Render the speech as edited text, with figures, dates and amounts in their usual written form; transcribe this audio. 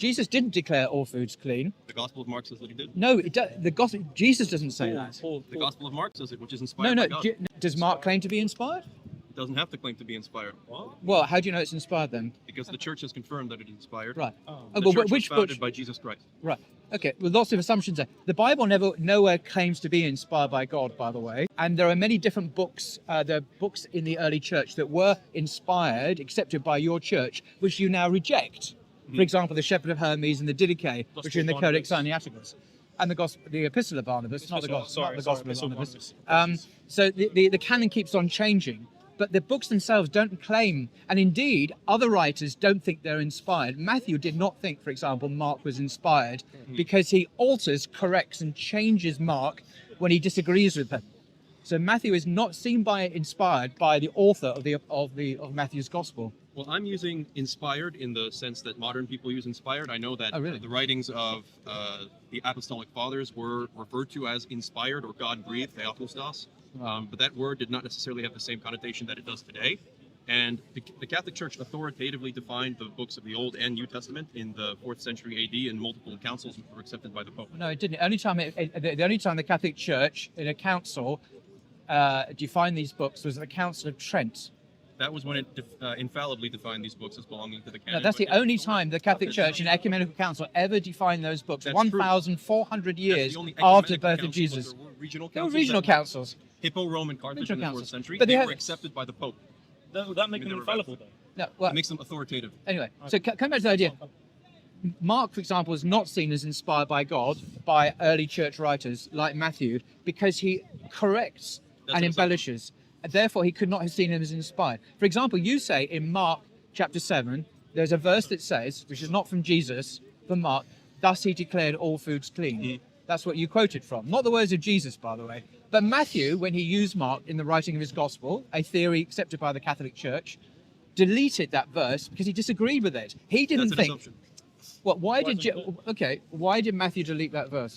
Jesus didn't declare all foods clean. The Gospel of Mark says that he did. No, the gospel. Jesus doesn't say that. The Gospel of Mark says it, which is No, inspired no. by God. Does Mark claim to be inspired? It doesn't have to claim to be inspired. Well, how do you know it's inspired then? Because the church has confirmed that it is inspired. Right. The Oh, well, church which was founded book? by Jesus Christ. Right. Okay. Well, lots of assumptions there. The Bible nowhere claims to be inspired by God, by the way. And there are many different books. There are books in the early church that were inspired, accepted by your church, which you now reject. For example, the Shepherd of Hermes and the Didache, which are in the Codex Sinaiticus, and the Epistle of Barnabas, not the Gospel of Barnabas. So the canon keeps on changing. But the books themselves don't claim, and indeed, other writers don't think they're inspired. Matthew did not think, for example, Mark was inspired because he alters, corrects, and changes Mark when he disagrees with him. So Matthew is not seen by inspired by the author of Matthew's Gospel. Well, I'm using inspired in the sense that modern people use inspired. I know that Oh, really? the writings of the Apostolic Fathers were referred to as inspired or God-breathed, theopneustos. But that word did not necessarily have the same connotation that it does today. And the Catholic Church authoritatively defined the books of the Old and New Testament in the 4th century AD in multiple councils which were accepted by the Pope. No, it didn't. The only time the Catholic Church in a council defined these books was at the Council of Trent. That was when it infallibly defined these books as belonging to the canon. No, that's the only time the Catholic Church in ecumenical council ever defined those books. That's 1,400 That's years the only after the ecumenical birth of council, Jesus. but there were regional There were councils regional that- councils. Hippo, Rome, and Carthage Regional in the 4th councils. century. But They they were have- accepted by the Pope. Would that make I mean, them they were infallible then? No, well, It makes them authoritative. anyway, so coming back to the idea, Mark, for example, is not seen as inspired by God by early church writers like Matthew because he corrects That's and an assumption. embellishes. And therefore, he could not have seen him as inspired. For example, you say in Mark chapter 7, there's a verse that says, which is not from Jesus, from Mark, thus he declared all foods clean. That's what you quoted from. Not the words of Jesus, by the way. But Matthew, when he used Mark in the writing of his gospel, a theory accepted by the Catholic Church, deleted that verse because he disagreed with it. He didn't That's an think. assumption. Well, why did Matthew delete that verse?